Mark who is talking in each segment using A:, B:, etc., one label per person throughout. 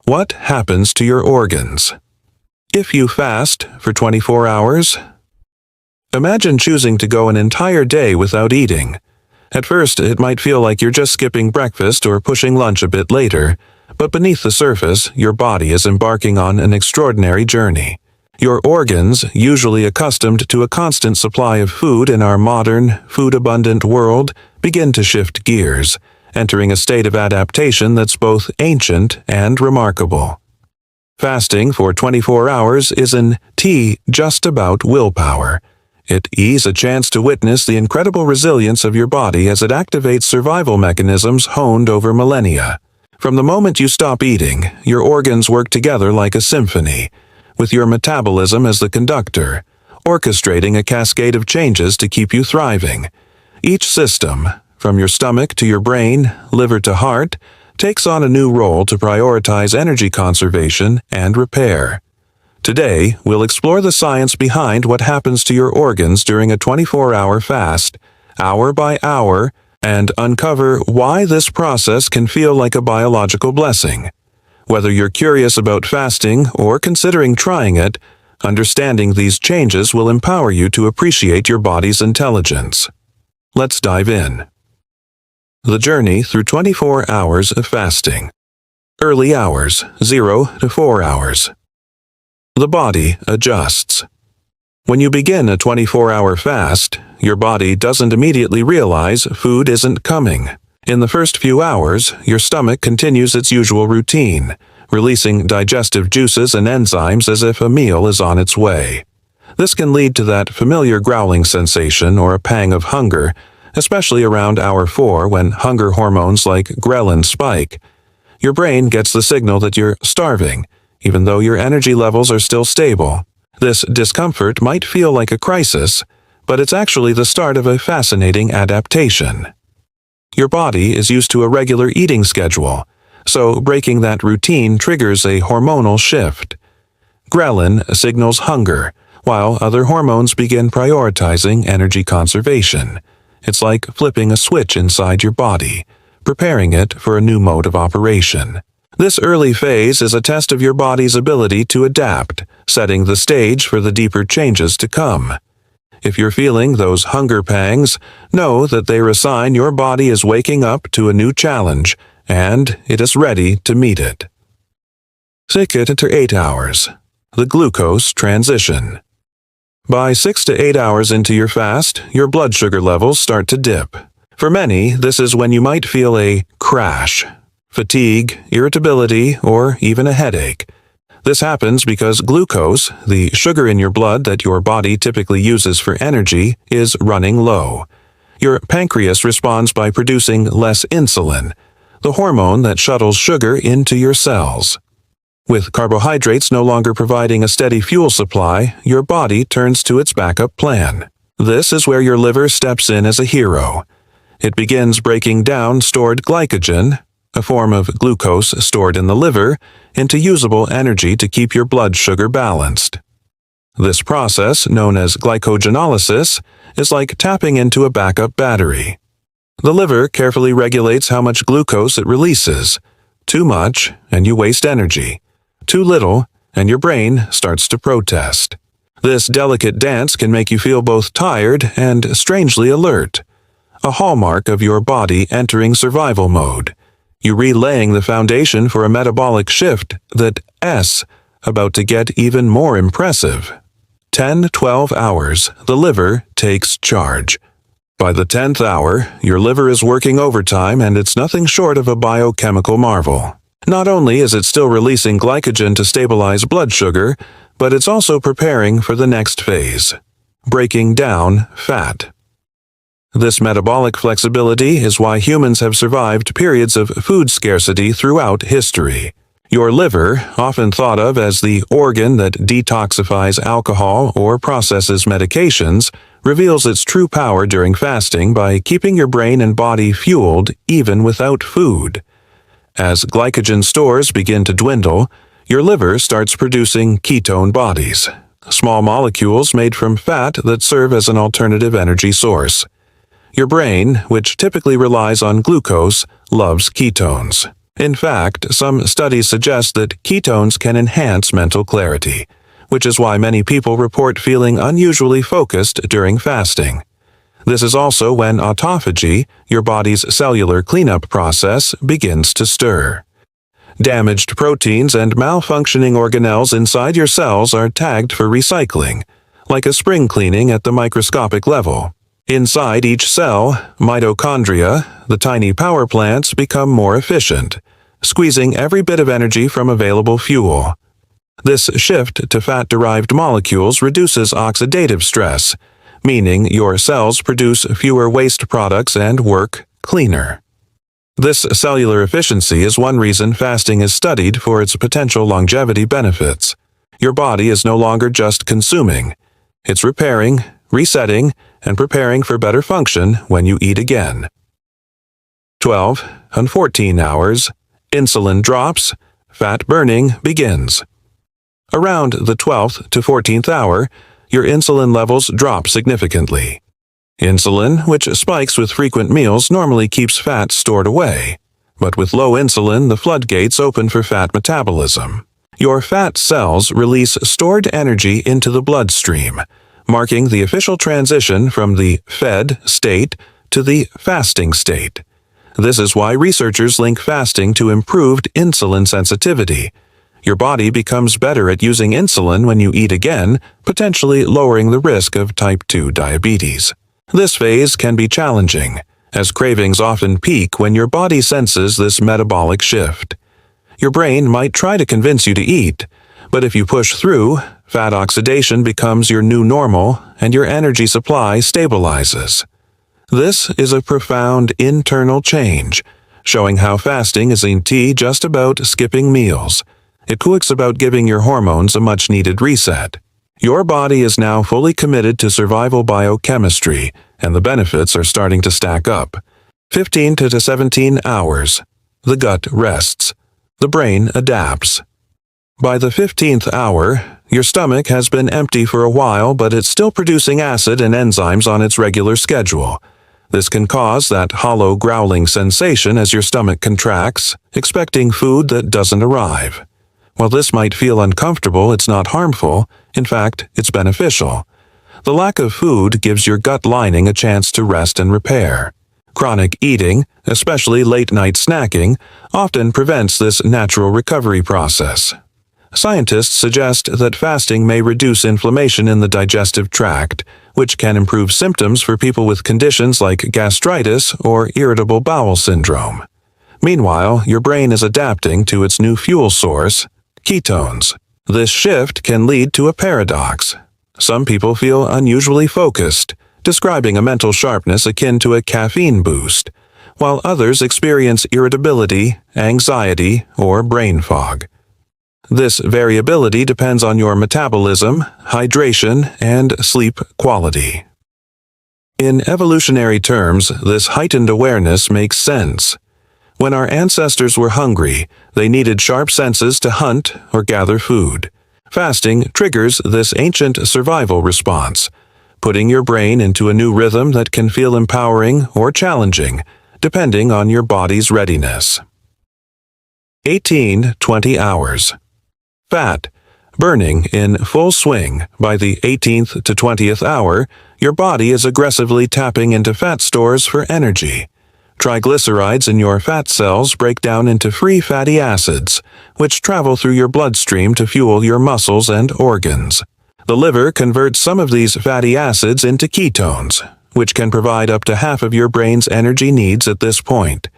A: What happens to your organs? If you fast for 24 hours, imagine choosing to go an entire day without eating. At first, it might feel like you're just skipping breakfast or pushing lunch a bit later, but beneath the surface, your body is embarking on an extraordinary journey. Your organs, usually accustomed to a constant supply of food in our modern, food-abundant world, begin to shift gears, entering a state of adaptation that's both ancient and remarkable. Fasting for 24 hours isn't just about willpower. It is a chance to witness the incredible resilience of your body as it activates survival mechanisms honed over millennia. From the moment you stop eating, your organs work together like a symphony, with your metabolism as the conductor, orchestrating a cascade of changes to keep you thriving. Each system, from your stomach to your brain, liver to heart, takes on a new role to prioritize energy conservation and repair. Today, we'll explore the science behind what happens to your organs during a 24-hour fast, hour by hour, and uncover why this process can feel like a biological blessing. Whether you're curious about fasting or considering trying it, understanding these changes will empower you to appreciate your body's intelligence. Let's dive in. The journey through 24 hours of fasting. Early hours, 0 to 4 hours. The body adjusts. When you begin a 24-hour fast, your body doesn't immediately realize food isn't coming. In the first few hours, your stomach continues its usual routine, releasing digestive juices and enzymes as if a meal is on its way. This can lead to that familiar growling sensation or a pang of hunger, especially around hour 4 when hunger hormones like ghrelin spike. Your brain gets the signal that you're starving, even though your energy levels are still stable. This discomfort might feel like a crisis, but it's actually the start of a fascinating adaptation. Your body is used to a regular eating schedule, so breaking that routine triggers a hormonal shift. Ghrelin signals hunger, while other hormones begin prioritizing energy conservation. It's like flipping a switch inside your body, preparing it for a new mode of operation. This early phase is a test of your body's ability to adapt, setting the stage for the deeper changes to come. If you're feeling those hunger pangs, know that they are a sign your body is waking up to a new challenge, and it is ready to meet it. 6 to 8 hours. The glucose transition. By 6 to 8 hours into your fast, your blood sugar levels start to dip. For many, this is when you might feel a crash, fatigue, irritability, or even a headache. This happens because glucose, the sugar in your blood that your body typically uses for energy, is running low. Your pancreas responds by producing less insulin, the hormone that shuttles sugar into your cells. With carbohydrates no longer providing a steady fuel supply, your body turns to its backup plan. This is where your liver steps in as a hero. It begins breaking down stored glycogen, a form of glucose stored in the liver, into usable energy to keep your blood sugar balanced. This process, known as glycogenolysis, is like tapping into a backup battery. The liver carefully regulates how much glucose it releases. Too much, and you waste energy. Too little, and your brain starts to protest. This delicate dance can make you feel both tired and strangely alert, a hallmark of your body entering survival mode. You're relaying the foundation for a metabolic shift that's about to get even more impressive. 10-12 hours, the liver takes charge. By the 10th hour, your liver is working overtime and it's nothing short of a biochemical marvel. Not only is it still releasing glycogen to stabilize blood sugar, but it's also preparing for the next phase, breaking down fat. This metabolic flexibility is why humans have survived periods of food scarcity throughout history. Your liver, often thought of as the organ that detoxifies alcohol or processes medications, reveals its true power during fasting by keeping your brain and body fueled even without food. As glycogen stores begin to dwindle, your liver starts producing ketone bodies, small molecules made from fat that serve as an alternative energy source. Your brain, which typically relies on glucose, loves ketones. In fact, some studies suggest that ketones can enhance mental clarity, which is why many people report feeling unusually focused during fasting. This is also when autophagy, your body's cellular cleanup process, begins to stir. Damaged proteins and malfunctioning organelles inside your cells are tagged for recycling, like a spring cleaning at the microscopic level. Inside each cell, mitochondria, the tiny power plants, become more efficient, squeezing every bit of energy from available fuel. This shift to fat-derived molecules reduces oxidative stress, meaning your cells produce fewer waste products and work cleaner. This cellular efficiency is one reason fasting is studied for its potential longevity benefits. Your body is no longer just consuming. It's repairing, resetting, and preparing for better function when you eat again. 12 and 14 hours, insulin drops, fat burning begins. Around the 12th to 14th hour, your insulin levels drop significantly. Insulin, which spikes with frequent meals, normally keeps fat stored away. But with low insulin, the floodgates open for fat metabolism. Your fat cells release stored energy into the bloodstream, marking the official transition from the fed state to the fasting state. This is why researchers link fasting to improved insulin sensitivity. Your body becomes better at using insulin when you eat again, potentially lowering the risk of type 2 diabetes. This phase can be challenging, as cravings often peak when your body senses this metabolic shift. Your brain might try to convince you to eat, but if you push through, fat oxidation becomes your new normal and your energy supply stabilizes. This is a profound internal change, showing how fasting isn't just about skipping meals. It's about giving your hormones a much-needed reset. Your body is now fully committed to survival biochemistry, and the benefits are starting to stack up. 15 to 17 hours. The gut rests. The brain adapts. By the 15th hour, your stomach has been empty for a while, but it's still producing acid and enzymes on its regular schedule. This can cause that hollow growling sensation as your stomach contracts, expecting food that doesn't arrive. While this might feel uncomfortable, it's not harmful. In fact, it's beneficial. The lack of food gives your gut lining a chance to rest and repair. Chronic eating, especially late-night snacking, often prevents this natural recovery process. Scientists suggest that fasting may reduce inflammation in the digestive tract, which can improve symptoms for people with conditions like gastritis or irritable bowel syndrome. Meanwhile, your brain is adapting to its new fuel source, ketones. This shift can lead to a paradox. Some people feel unusually focused, describing a mental sharpness akin to a caffeine boost, while others experience irritability, anxiety, or brain fog. This variability depends on your metabolism, hydration, and sleep quality. In evolutionary terms, this heightened awareness makes sense. When our ancestors were hungry, they needed sharp senses to hunt or gather food. Fasting triggers this ancient survival response, putting your brain into a new rhythm that can feel empowering or challenging, depending on your body's readiness. 18-20 hours. Fat burning in full swing. By the 18th to 20th hour, your body is aggressively tapping into fat stores for energy. Triglycerides in your fat cells break down into free fatty acids, which travel through your bloodstream to fuel your muscles and organs. The liver converts some of these fatty acids into ketones, which can provide up to half of your brain's energy needs at this point.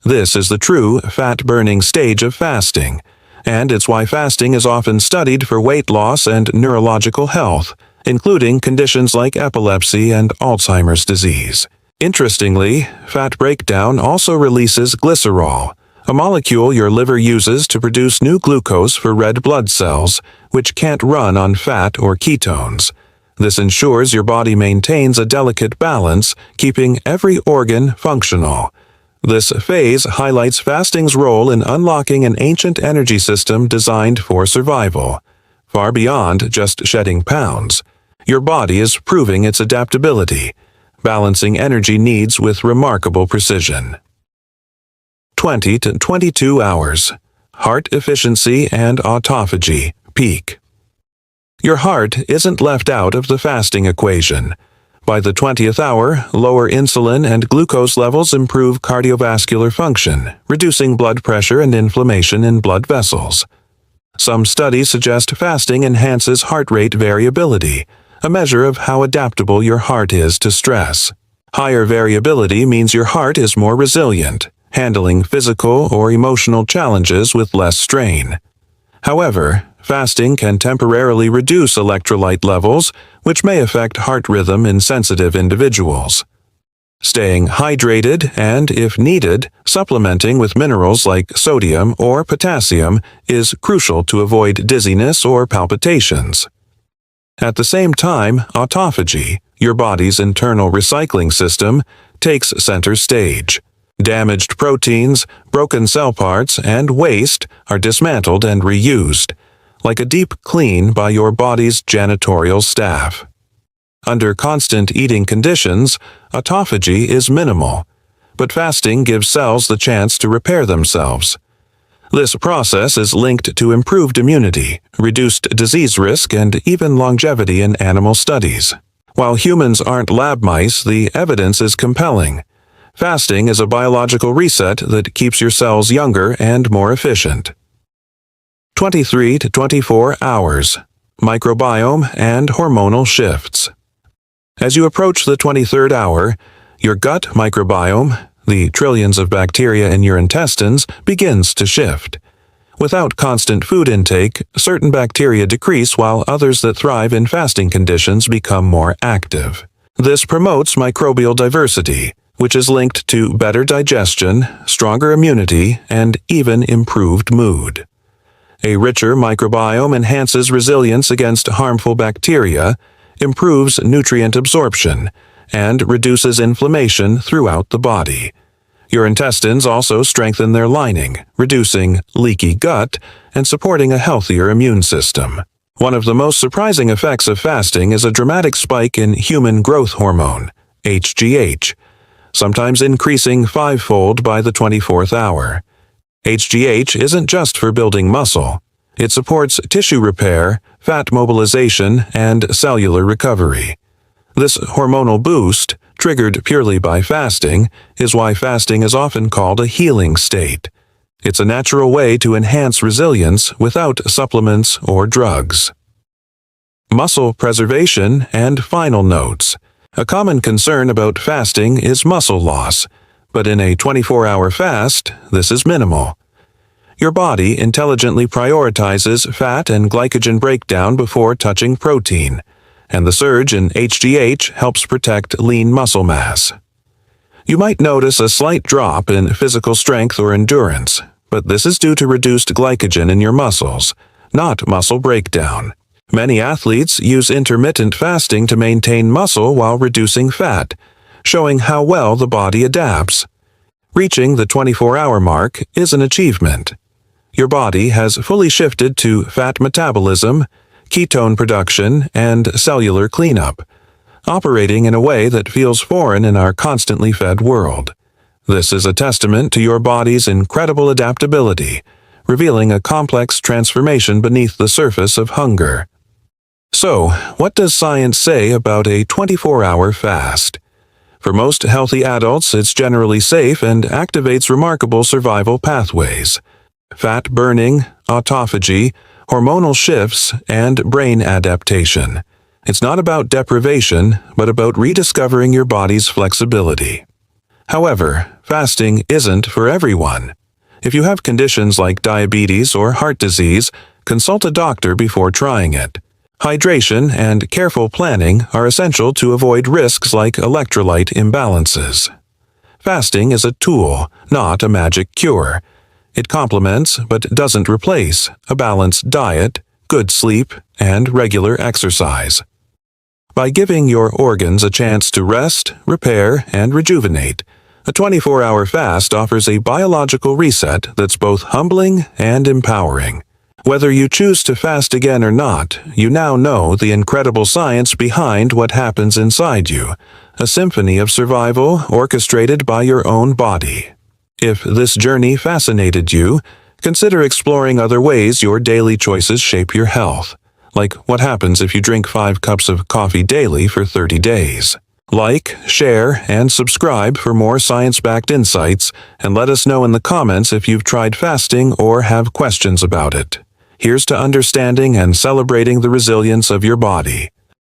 A: This is the true fat-burning stage of fasting, and it's why fasting is often studied for weight loss and neurological health, including conditions like epilepsy and Alzheimer's disease. Interestingly, fat breakdown also releases glycerol, a molecule your liver uses to produce new glucose for red blood cells, which can't run on fat or ketones. This ensures your body maintains a delicate balance, keeping every organ functional. This phase highlights fasting's role in unlocking an ancient energy system designed for survival. Far beyond just shedding pounds, your body is proving its adaptability, balancing energy needs with remarkable precision. 20 to 22 hours. Heart efficiency and autophagy peak. Your heart isn't left out of the fasting equation. By the 20th hour, lower insulin and glucose levels improve cardiovascular function, reducing blood pressure and inflammation in blood vessels. Some studies suggest fasting enhances heart rate variability, a measure of how adaptable your heart is to stress. Higher variability means your heart is more resilient, handling physical or emotional challenges with less strain. However, fasting can temporarily reduce electrolyte levels, which may affect heart rhythm in sensitive individuals. Staying hydrated and, if needed, supplementing with minerals like sodium or potassium is crucial to avoid dizziness or palpitations. At the same time, autophagy, your body's internal recycling system, takes center stage. Damaged proteins, broken cell parts, and waste are dismantled and reused, like a deep clean by your body's janitorial staff. Under constant eating conditions, autophagy is minimal, but fasting gives cells the chance to repair themselves. This process is linked to improved immunity, reduced disease risk, and even longevity in animal studies. While humans aren't lab mice, the evidence is compelling. Fasting is a biological reset that keeps your cells younger and more efficient. 23 to 24 hours. Microbiome and hormonal shifts. As you approach the 23rd hour, your gut microbiome, the trillions of bacteria in your intestines, begins to shift. Without constant food intake, certain bacteria decrease while others that thrive in fasting conditions become more active. This promotes microbial diversity, which is linked to better digestion, stronger immunity, and even improved mood. A richer microbiome enhances resilience against harmful bacteria, improves nutrient absorption, and reduces inflammation throughout the body. Your intestines also strengthen their lining, reducing leaky gut and supporting a healthier immune system. One of the most surprising effects of fasting is a dramatic spike in human growth hormone, HGH, sometimes increasing fivefold by the 24th hour. HGH isn't just for building muscle. It supports tissue repair, fat mobilization, and cellular recovery. This hormonal boost, triggered purely by fasting, is why fasting is often called a healing state. It's a natural way to enhance resilience without supplements or drugs. Muscle preservation and final notes. A common concern about fasting is muscle loss, but in a 24-hour fast, this is minimal. Your body intelligently prioritizes fat and glycogen breakdown before touching protein, and the surge in HGH helps protect lean muscle mass. You might notice a slight drop in physical strength or endurance, but this is due to reduced glycogen in your muscles, not muscle breakdown. Many athletes use intermittent fasting to maintain muscle while reducing fat, showing how well the body adapts. Reaching the 24-hour mark is an achievement. Your body has fully shifted to fat metabolism, ketone production, and cellular cleanup, operating in a way that feels foreign in our constantly fed world. This is a testament to your body's incredible adaptability, revealing a complex transformation beneath the surface of hunger. So, what does science say about a 24-hour fast? For most healthy adults, it's generally safe and activates remarkable survival pathways: fat burning, autophagy, hormonal shifts, and brain adaptation. It's not about deprivation, but about rediscovering your body's flexibility. However, fasting isn't for everyone. If you have conditions like diabetes or heart disease, consult a doctor before trying it. Hydration and careful planning are essential to avoid risks like electrolyte imbalances. Fasting is a tool, not a magic cure. It complements, but doesn't replace, a balanced diet, good sleep, and regular exercise. By giving your organs a chance to rest, repair, and rejuvenate, a 24-hour fast offers a biological reset that's both humbling and empowering. Whether you choose to fast again or not, you now know the incredible science behind what happens inside you, a symphony of survival orchestrated by your own body. If this journey fascinated you, consider exploring other ways your daily choices shape your health, like what happens if you drink 5 cups of coffee daily for 30 days. Like, share, and subscribe for more science-backed insights, and let us know in the comments if you've tried fasting or have questions about it. Here's to understanding and celebrating the resilience of your body.